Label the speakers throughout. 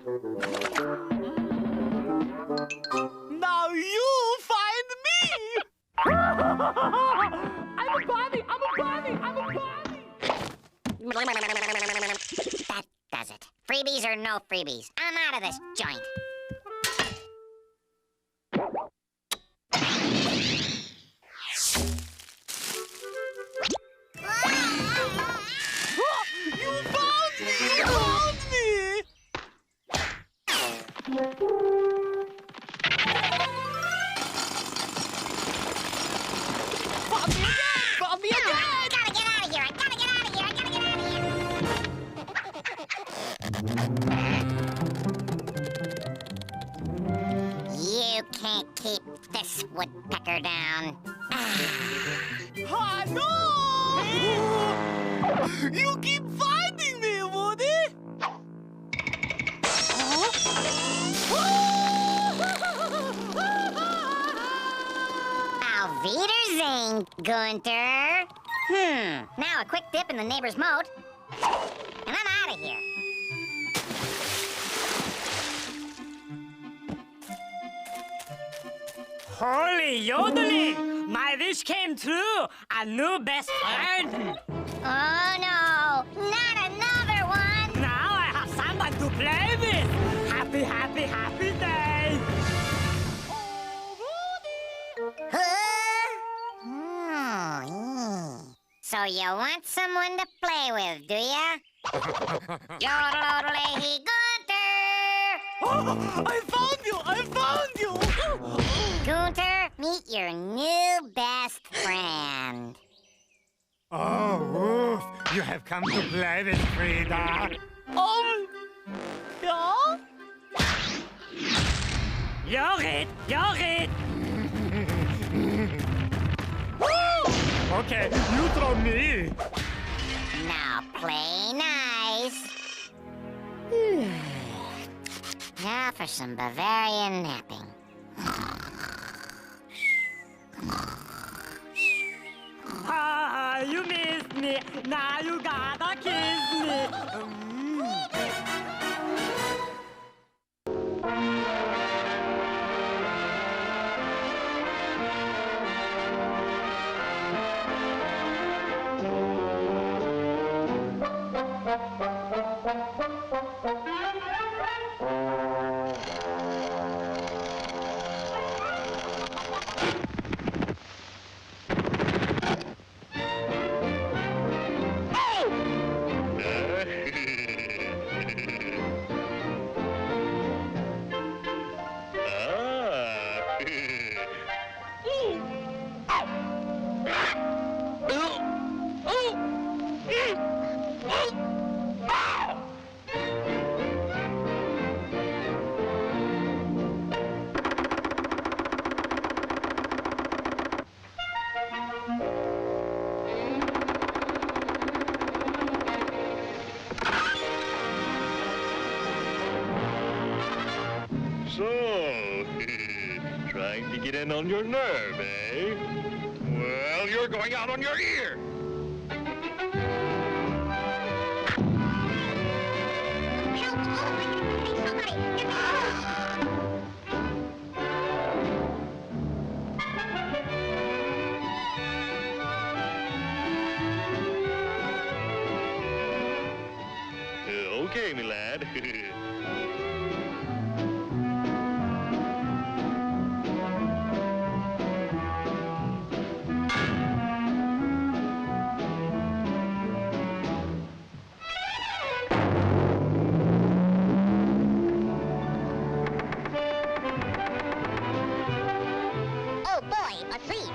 Speaker 1: Now you find me! I'm a bunny! I'm a bunny! I'm a bunny!
Speaker 2: That does it. Freebies or no freebies. I'm out of this joint.
Speaker 1: You found me! You found me! Found me again! Found me again!
Speaker 2: I gotta get out of here! I gotta get out of here! I gotta get out of here! You can't keep this woodpecker down.
Speaker 1: Ah, no! You keep finding me, Woody!
Speaker 2: Auf Wiedersehen, Gunther. Now a quick dip in the neighbor's moat, and I'm out of here.
Speaker 3: Holy yodeling! My wish came true! A new best friend!
Speaker 2: Oh no, not another one!
Speaker 3: Now I have someone to play with! Happy, happy, happy day!
Speaker 2: So you want someone to play with, do ya? Yodelodely Gunther!
Speaker 1: Oh, I found you! I found you!
Speaker 2: Gunther, meet your new best friend.
Speaker 4: Oh, Woof, you have come to play with Frida.
Speaker 1: Yeah?
Speaker 3: You're it! You're it!
Speaker 4: Okay, you throw me.
Speaker 2: Now play nice. Now for some Bavarian napping.
Speaker 3: Ah, you missed me! Now you gotta kiss me!
Speaker 5: So, trying to get in on your nerve, eh? Well, you're going out on your ear. Okay, me lad.
Speaker 2: Oh boy, a thief!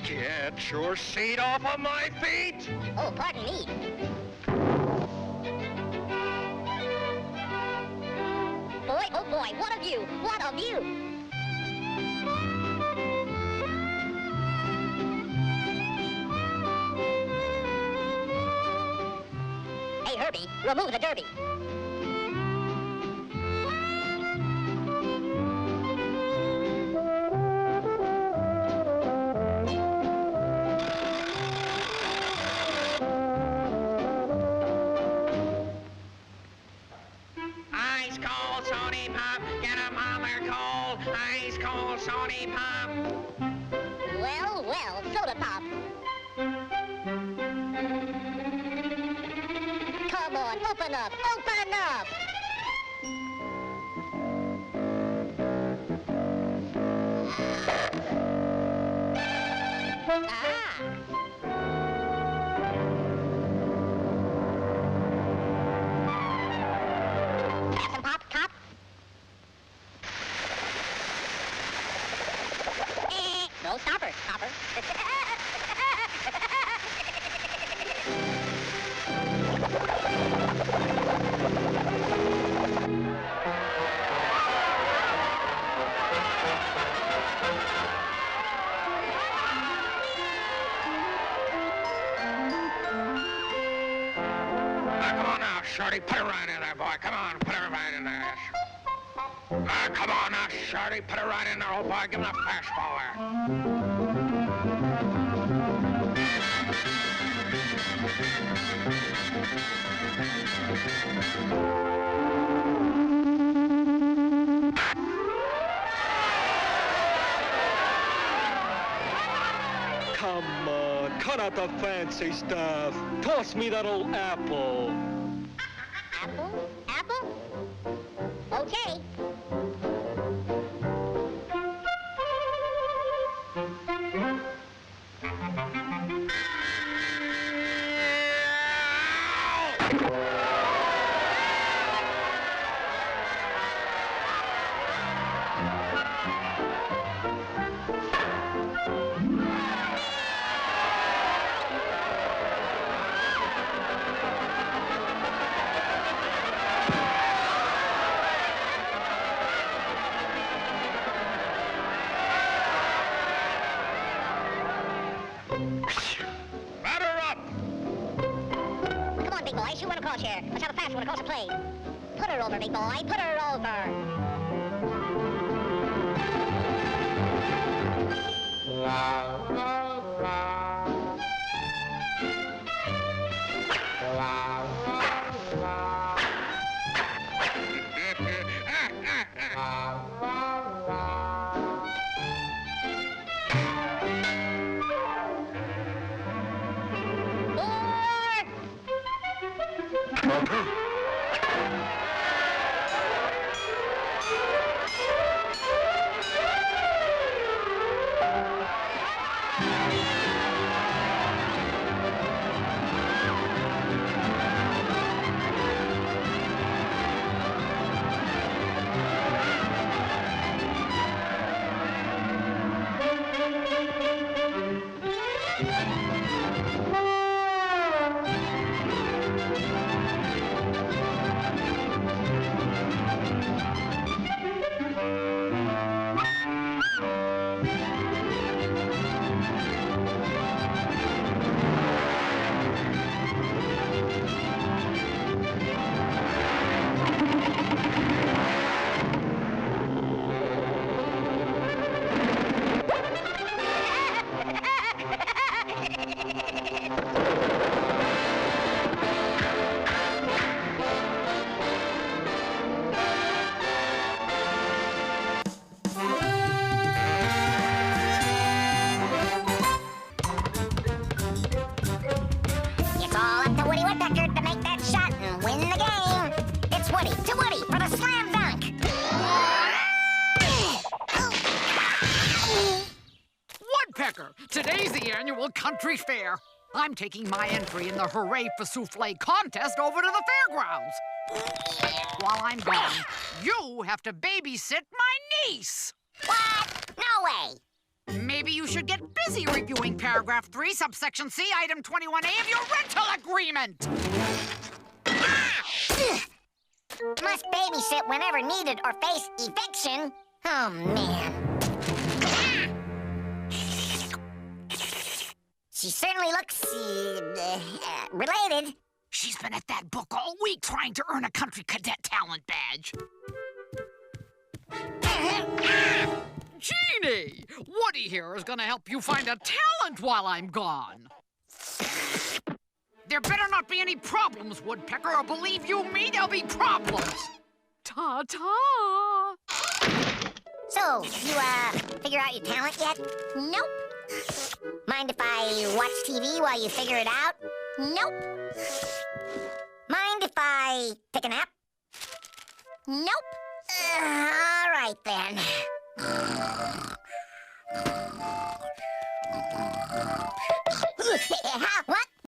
Speaker 5: Get your seat off of my feet!
Speaker 2: Oh, pardon me. Boy, oh boy, what of you? What of you? Hey, Herbie, remove the derby. up! Open up! Have some pop, cop? No stopper, copper.
Speaker 5: Come on now, Shorty. Put it right in there, boy. Come on, put it right in there. Come on now, Shorty. Put it right in there, old boy. Give him a fastball there.
Speaker 6: Come on, cut out the fancy stuff. Toss me that old apple.
Speaker 2: Apple? Apple? Okay.
Speaker 5: Batter up!
Speaker 2: Come on, big boy. Shoot one across here. Let's have a fast one across the plate. Put her over, big boy. Put her over. It's all up to Woody Woodpecker to make that shot and win the game. It's Woody to Woody for the slam dunk.
Speaker 1: Woodpecker, today's the annual country fair. I'm taking my entry in the Hooray for Souffle contest over to the fairgrounds. While I'm gone, you have to babysit my niece.
Speaker 2: What? No way.
Speaker 1: Maybe you should get busy reviewing paragraph 3, subsection C, item 21A of your rental agreement.
Speaker 2: Must babysit whenever needed or face eviction. Oh, man. She certainly looks, related.
Speaker 1: She's been at that book all week trying to earn a country cadet talent badge. Jeannie, Woody here is gonna help you find a talent while I'm gone. There better not be any problems, Woodpecker, or believe you me, there'll be problems. Ta-ta!
Speaker 2: So, you, figure out your talent yet? Nope. Mind if I watch TV while you figure it out? Nope. Mind if I we take a nap?
Speaker 7: Nope.
Speaker 2: All right, then. What?